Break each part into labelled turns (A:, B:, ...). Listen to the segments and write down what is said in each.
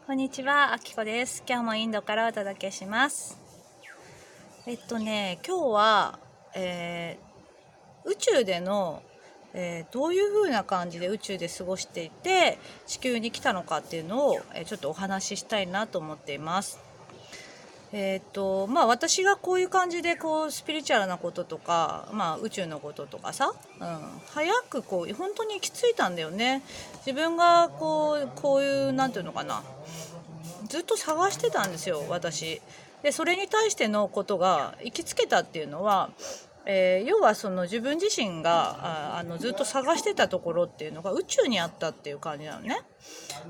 A: こんにちは、あきこです。今日もインドからお届けします。今日は、宇宙での、どういう風な感じで宇宙で過ごしていて地球に来たのかっていうのを、ちょっとお話ししたいなと思っています。私がこういう感じでスピリチュアルなこととか、宇宙のこととかさ、早く本当に行き着いたんだよね。自分がこういうなんていうのかな、ずっと探してたんですよ、私。でそれに対してのことが行きつけたっていうのは、要はその自分自身がずっと探してたところっていうのが宇宙にあったっていう感じなのね。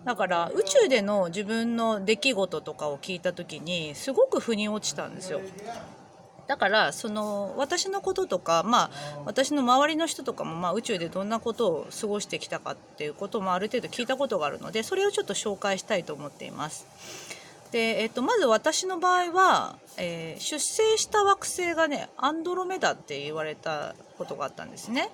A: だから宇宙での自分の出来事とかを聞いた時にすごく腑に落ちたんですよ。だからその私のこととか、私の周りの人とかも、宇宙でどんなことを過ごしてきたかっていうこともある程度聞いたことがあるので、それをちょっと紹介したいと思っています。で、まず私の場合は、出生した惑星がね、アンドロメダって言われたことがあったんですね。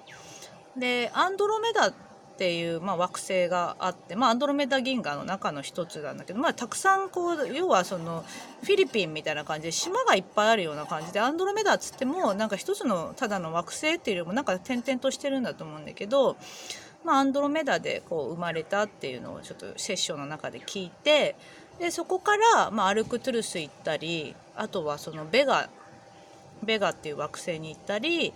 A: でアンドロメダっていう、惑星があって、アンドロメダ銀河の中の一つなんだけど、たくさん要はそのフィリピンみたいな感じで島がいっぱいあるような感じで、アンドロメダっつってもなんか一つのただの惑星っていうよりもなんか点々としてるんだと思うんだけど、アンドロメダで生まれたっていうのをちょっとセッションの中で聞いて、でそこから、アルクトゥルス行ったり、あとはそのベガっていう惑星に行ったり、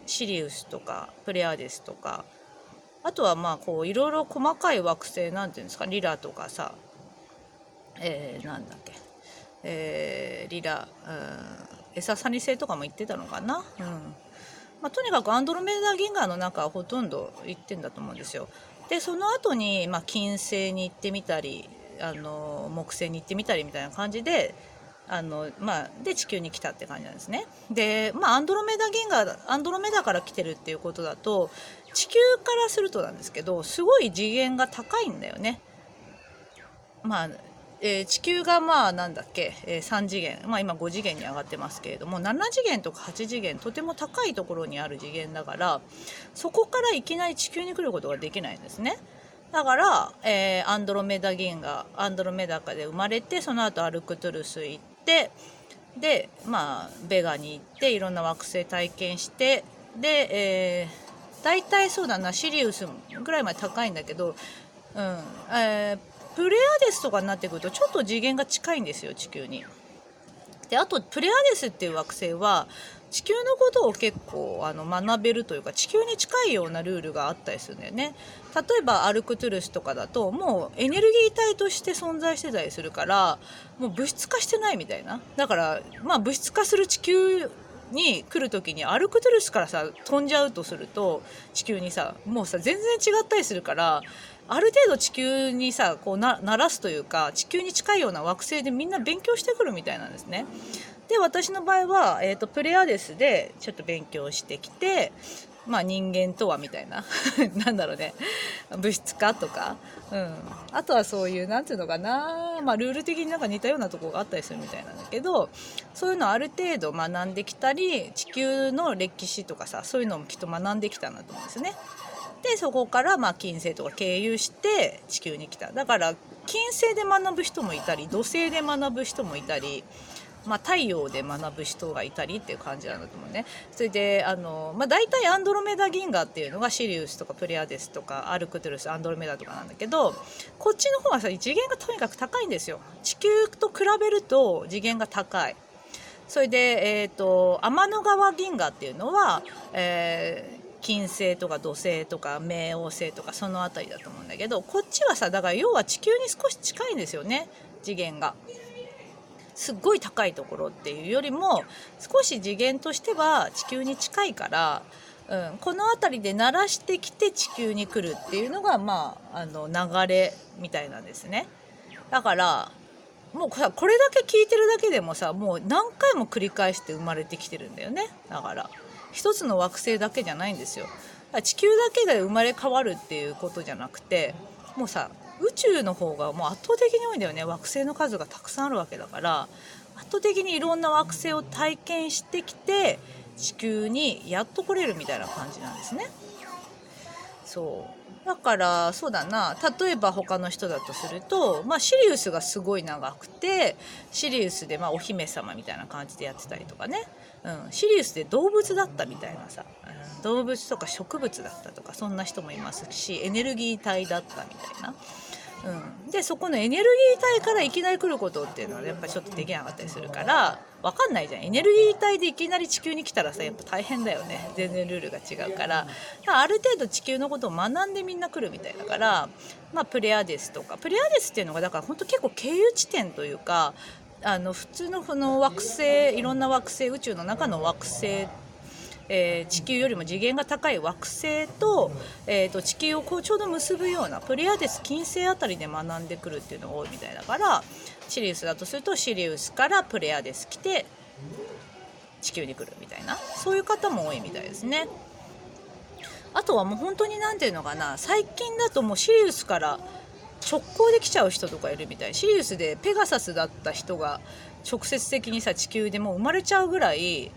A: シリウスとかプレアデスとか、あとはいろいろ細かい惑星なんていうんですか、リラとかさ、なんだっけ、リラ、エササニ星とかも行ってたのかな。とにかくアンドロメダ銀河の中はほとんど行ってんだと思うんですよ。でその後に、金星に行ってみたり、木星に行ってみたりみたいな感じで、で地球に来たって感じなんですね。で、アンドロメダ銀河、アンドロメダから来てるっていうことだと、地球からするとなんですけど、すごい次元が高いんだよね。地球がなんだっけ、3次元、今5次元に上がってますけれども、7次元とか8次元、とても高いところにある次元だから、そこからいきなり地球に来ることができないんですね。だから、アンドロメダ銀河、アンドロメダで生まれて、その後アルクトゥルス行って、でベガに行っていろんな惑星体験して、で、大体そうだな、シリウスぐらいまで高いんだけど、プレアデスとかになってくるとちょっと次元が近いんですよ、地球に。であとプレアデスっていう惑星は地球のことを結構学べるというか、地球に近いようなルールがあったりするんだよね。例えばアルクトゥルスとかだともうエネルギー体として存在してたりするから、もう物質化してないみたいな。だから物質化する地球に来る時にアルクトゥルスからさ飛んじゃうとすると、地球にさもうさ全然違ったりするから、ある程度地球にさ慣らすというか、地球に近いような惑星でみんな勉強してくるみたいなんですね。で私の場合は、プレアデスでちょっと勉強してきて、人間とはみたいななんだろうね、物質化とか、あとはそういうなんていうのかな、ルール的になんか似たようなところがあったりするみたいなんだけど、そういうのある程度学んできたり、地球の歴史とかさ、そういうのもきっと学んできたんだと思うんですね。でそこから金星とか経由して地球に来た。だから金星で学ぶ人もいたり、土星で学ぶ人もいたり、太陽で学ぶ人がいたりっていう感じなんだと思うね。それで大体アンドロメダ銀河っていうのがシリウスとかプレアデスとかアルクトゥルス、アンドロメダとかなんだけど、こっちの方はさ次元がとにかく高いんですよ。地球と比べると次元が高い。それで、天の川銀河っていうのは、金星とか土星とか冥王星とかその辺りだと思うんだけど、こっちはさだから要は地球に少し近いんですよね、次元が。すっごい高いところっていうよりも少し次元としては地球に近いから、この辺りで慣らしてきて地球に来るっていうのが流れみたいなんですね。だからもうさこれだけ聞いてるだけでもさ、もう何回も繰り返して生まれてきてるんだよね。だから一つの惑星だけじゃないんですよ。地球だけで生まれ変わるっていうことじゃなくて、もうさ宇宙の方がもう圧倒的に多いんだよね。惑星の数がたくさんあるわけだから、圧倒的にいろんな惑星を体験してきて地球にやっと来れるみたいな感じなんですね。そうだからそうだな、例えば他の人だとすると、シリウスがすごい長くて、シリウスでお姫様みたいな感じでやってたりとかね、シリウスで動物だったみたいなさ、動物とか植物だったとか、そんな人もいますし、エネルギー体だったみたいな。でそこのエネルギー体からいきなり来ることっていうのはやっぱりちょっとできなかったりするから分かんないじゃん。エネルギー体でいきなり地球に来たらさ、やっぱ大変だよね。全然ルールが違うから、ある程度地球のことを学んでみんな来るみたいだから、プレアデスとか、プレアデスっていうのがだから本当結構経由地点というか、普通のこの惑星、いろんな惑星、宇宙の中の惑星、地球よりも次元が高い惑星と、地球をこうちょうど結ぶようなプレアデス金星あたりで学んでくるっていうのが多いみたいだから、シリウスだとするとシリウスからプレアデス来て地球に来るみたいな、そういう方も多いみたいですね。あとはもう本当に何ていうのかな、最近だともうシリウスから直行で来ちゃう人とかいるみたい。シリウスでペガサスだった人が直接的にさ地球でもう生まれちゃうぐらい、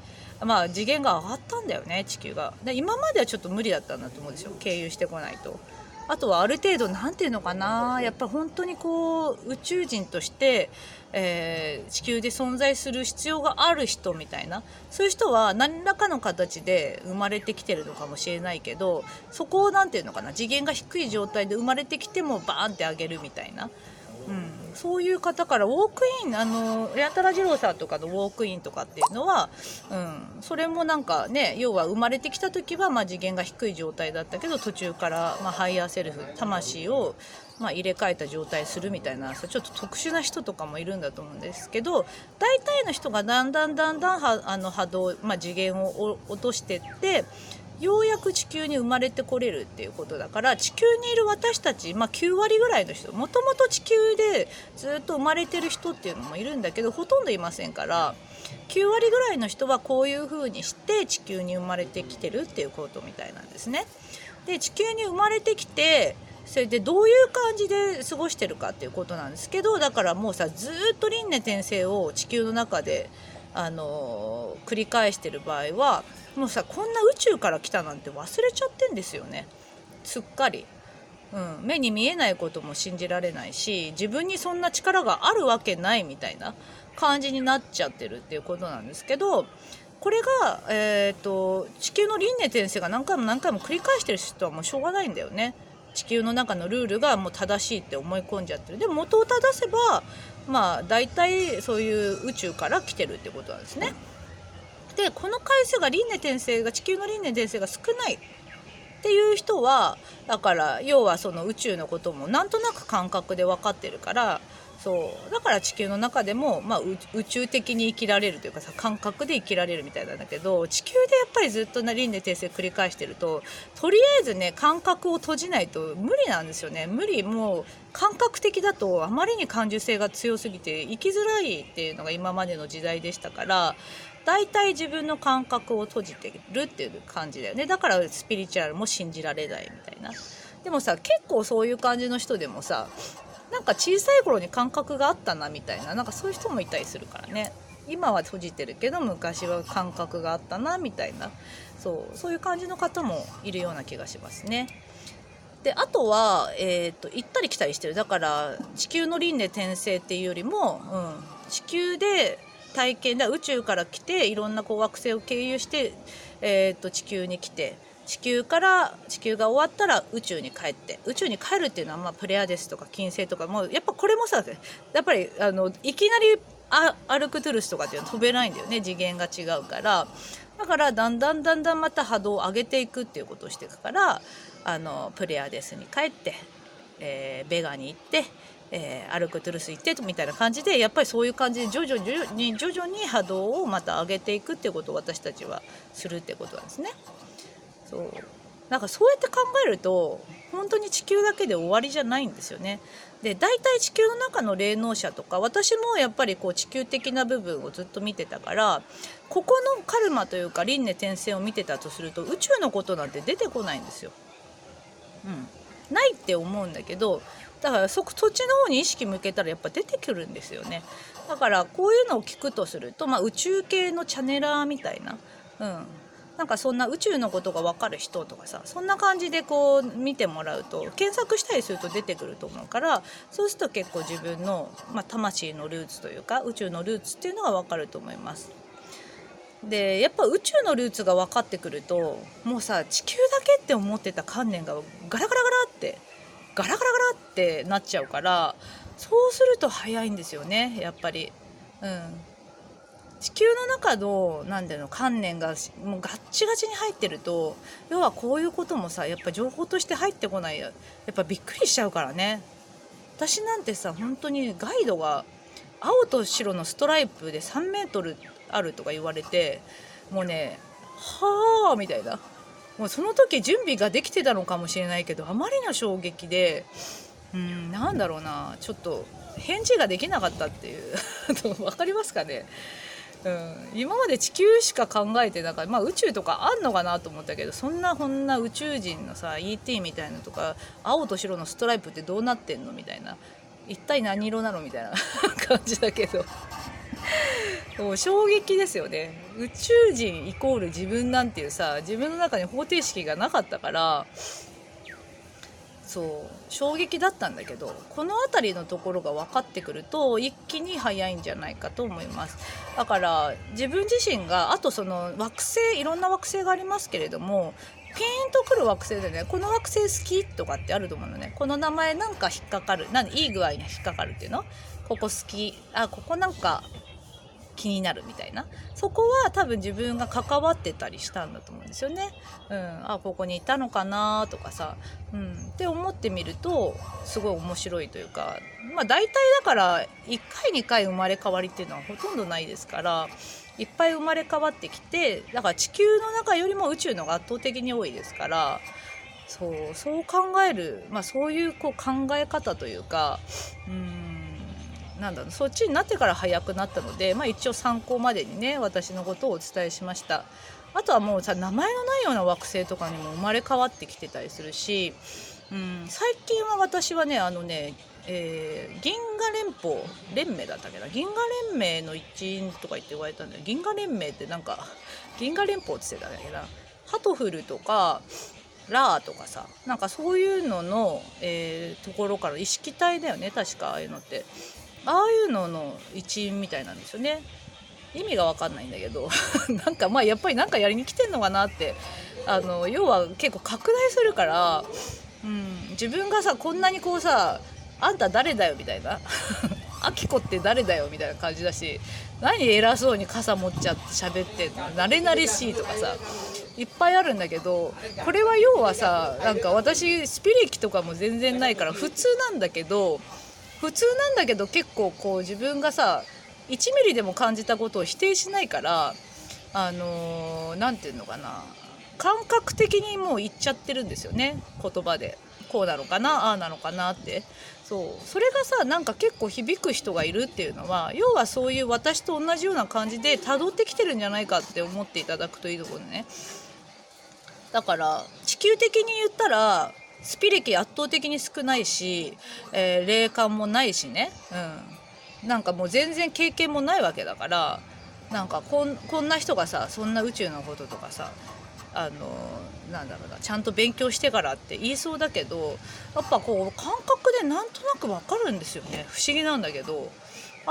A: 次元が上がったんだよね、地球が。で今まではちょっと無理だったんだと思うんですよ、経由してこないと。あとはある程度なんていうのかな、やっぱ本当にこう宇宙人として、地球で存在する必要がある人みたいな、そういう人は何らかの形で生まれてきてるのかもしれないけど、そこをなんていうのかな、次元が低い状態で生まれてきてもバーンって上げるみたいな、そういう方からウォークイン、やたら二郎さんとかのウォークインとかっていうのは、それもなんかね、要は生まれてきた時は次元が低い状態だったけど、途中からハイヤーセルフ、魂を入れ替えた状態するみたいな、ちょっと特殊な人とかもいるんだと思うんですけど、大体の人がだんだん波動、次元を落としてってようやく地球に生まれてこれるっていうことだから、地球にいる私たち、9割ぐらいの人、もともと地球でずっと生まれてる人っていうのもいるんだけど、ほとんどいませんから、9割ぐらいの人はこういう風にして地球に生まれてきてるっていうことみたいなんですね。で地球に生まれてきて、それでどういう感じで過ごしてるかっていうことなんですけど、だからもうさ、ずっと輪廻転生を地球の中で繰り返してる場合は、もうさ、こんな宇宙から来たなんて忘れちゃってんですよね、すっかり。目に見えないことも信じられないし、自分にそんな力があるわけないみたいな感じになっちゃってるっていうことなんですけど、これが、地球の輪廻転生が何回も何回も繰り返してる人はもうしょうがないんだよね。地球の中のルールがもう正しいって思い込んじゃってる。でも元を正せば大体そういう宇宙から来てるってことなんですね。でこの回数が輪廻転生が、地球の輪廻転生が少ないっていう人は、だから要はその宇宙のこともなんとなく感覚で分かってるから、そうだから地球の中でも、宇宙的に生きられるというかさ、感覚で生きられるみたいなんだけど、地球でやっぱりずっと輪廻転生繰り返してると、とりあえずね、感覚を閉じないと無理なんですよね。無理。もう感覚的だとあまりに感受性が強すぎて生きづらいっていうのが今までの時代でしたから、だいたい自分の感覚を閉じてるっていう感じだよね。だからスピリチュアルも信じられないみたいな。でもさ、結構そういう感じの人でもさ、なんか小さい頃に感覚があったなみたいな、なんかそういう人もいたりするからね。今は閉じてるけど昔は感覚があったなみたいな、そういう感じの方もいるような気がしますね。であとは、行ったり来たりしてる。だから地球の輪廻転生っていうよりも、地球で体験で宇宙から来て、いろんな惑星を経由して、地球に来て、地球が終わったら宇宙に帰って、宇宙に帰るっていうのはプレアデスとか金星とかも、やっぱこれもさ、やっぱりいきなりアルクトゥルスとかっていうのは飛べないんだよね、次元が違うから。だからだんだんまた波動を上げていくっていうことをしていくから、プレアデスに帰って、ベガに行って、アルクトゥルス行ってみたいな感じで、やっぱりそういう感じで徐々に波動をまた上げていくっていうことを私たちはするってことなんですね。なんかそうやって考えると本当に地球だけで終わりじゃないんですよね。で大体地球の中の霊能者とか、私もやっぱり地球的な部分をずっと見てたから、ここのカルマというか輪廻転生を見てたとすると、宇宙のことなんて出てこないんですよ。ないって思うんだけど、だからそっちの方に意識向けたらやっぱ出てくるんですよね。だからこういうのを聞くとすると、宇宙系のチャネラーみたいな、なんかそんな宇宙のことが分かる人とかさ、そんな感じでこう見てもらうと、検索したりすると出てくると思うから、そうすると結構自分の、魂のルーツというか宇宙のルーツっていうのが分かると思います。でやっぱ宇宙のルーツが分かってくると、もうさ、地球だけって思ってた観念がガラガラガラってなっちゃうから、そうすると早いんですよね、やっぱり。地球の中の観念がもうガッチガチに入ってると、要はこういうこともさ、やっぱ情報として入ってこない、やっぱびっくりしちゃうからね。私なんてさ、本当にガイドが青と白のストライプで3メートルあるとか言われて、もうね、はあみたいな、もうその時準備ができてたのかもしれないけど、あまりの衝撃で、なんだろうな、ちょっと返事ができなかったっていう分かりますかね。今まで地球しか考えてなかった、宇宙とかあんのかなと思ったけど、こんな宇宙人のさ ET みたいなとか、青と白のストライプってどうなってんのみたいな、一体何色なのみたいな感じだけどもう衝撃ですよね。宇宙人イコール自分なんていうさ、自分の中に方程式がなかったから、そう衝撃だったんだけど、この辺りのところが分かってくると一気に早いんじゃないかと思います。だから自分自身が、あとその惑星、いろんな惑星がありますけれども、ピーンとくる惑星でね、この惑星好きとかってあると思うのね。この名前なんか引っかかる、いい具合に引っかかるっていうの、ここ好き、ここなんか気になるみたいな、そこは多分自分が関わってたりしたんだと思うんですよね。ここにいたのかなとかさ、って思ってみるとすごい面白いというか、大体だから1回2回生まれ変わりっていうのはほとんどないですから、いっぱい生まれ変わってきて、だから地球の中よりも宇宙のが圧倒的に多いですから、そう考える、そういう考え方というか、そっちになってから早くなったので、一応参考までにね、私のことをお伝えしました。あとはもうさ、名前のないような惑星とかにも生まれ変わってきてたりするし、最近は私はね、銀河連盟だったっけな、銀河連盟の一員とか言って言われたんだよ。銀河連盟って銀河連邦って言ってたんだけどな、ハトフルとかラーとかさ、そういうのの、ところから意識体だよね、確かああいうのって。ああいうのの一員みたいなんですよね。意味が分かんないんだけどやっぱりやりに来てんのかなって、要は結構拡大するから、自分がさ、こんなにこうさ、あんた誰だよみたいなあきこって誰だよみたいな感じだし、何偉そうに傘持っちゃって喋ってんの、慣れ慣れしいとかさ、いっぱいあるんだけど、これは要はさ、私スピリキとかも全然ないから普通なんだけど、結構こう自分がさ1ミリでも感じたことを否定しないから、なんていうのかな、感覚的にもう言っちゃってるんですよね、言葉で。こうなのかな、ああなのかなって。それがさ、結構響く人がいるっていうのは、要はそういう私と同じような感じで辿ってきてるんじゃないかって思っていただくといいところね。だから地球的に言ったらスピリキ圧倒的に少ないし、霊感もないしね、もう全然経験もないわけだから、こんな人がさ、そんな宇宙のこととかさ、ちゃんと勉強してからって言いそうだけど、やっぱこう感覚でなんとなくわかるんですよね。不思議なんだけど、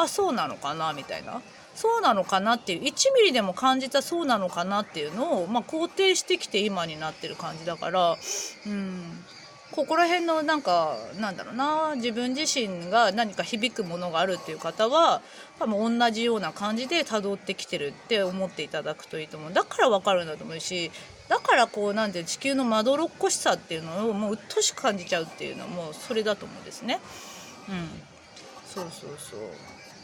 A: そうなのかなみたいな、そうなのかなっていう、1ミリでも感じたそうなのかなっていうのを、肯定してきて今になってる感じだから、ここら辺の自分自身が何か響くものがあるっていう方は、多分同じような感じで辿ってきてるって思っていただくといいと思う。だから分かるんだと思うし、だからこう地球のまどろっこしさっていうのをもう鬱陶しく感じちゃうっていうのもそれだと思うんですね。そう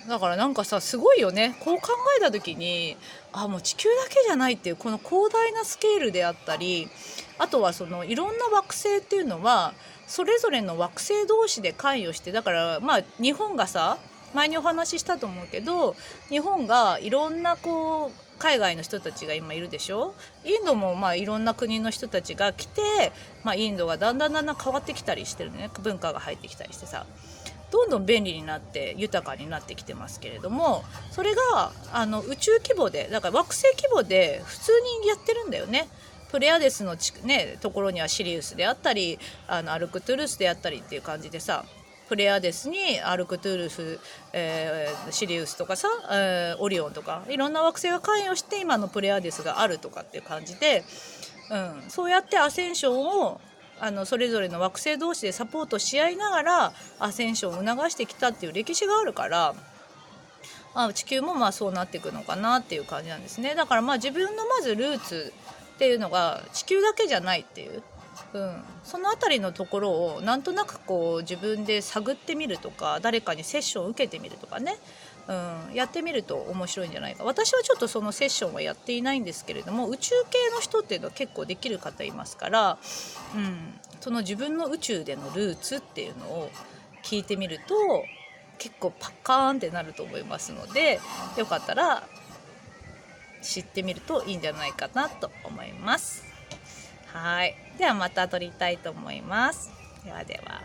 A: だからさ、すごいよね、こう考えた時に、もう地球だけじゃないっていう、この広大なスケールであったり、あとはそのいろんな惑星っていうのはそれぞれの惑星同士で関与して、だから日本がさ、前にお話ししたと思うけど、日本がいろんなこう海外の人たちが今いるでしょ。インドもいろんな国の人たちが来て、インドがだんだん変わってきたりしてるね、文化が入ってきたりしてさ。どんどん便利になって豊かになってきてますけれども、それが宇宙規模で、だから惑星規模で普通にやってるんだよね。プレアデスのところにはシリウスであったりアルクトゥルスであったりっていう感じでさ、プレアデスにアルクトゥルス、シリウスとかさ、オリオンとかいろんな惑星が関与して今のプレアデスがあるとかっていう感じで、そうやってアセンションをそれぞれの惑星同士でサポートし合いながらアセンションを促してきたっていう歴史があるから、地球もそうなっていくのかなっていう感じなんですね。だから自分のまずルーツっていうのが地球だけじゃないっていう、そのあたりのところをなんとなくこう自分で探ってみるとか、誰かにセッションを受けてみるとかね、やってみると面白いんじゃないか。私はちょっとそのセッションはやっていないんですけれども、宇宙系の人っていうのは結構できる方いますから、その自分の宇宙でのルーツっていうのを聞いてみると結構パッカーンってなると思いますので、よかったら知ってみるといいんじゃないかなと思います。はい、ではまた撮りたいと思います。ではでは。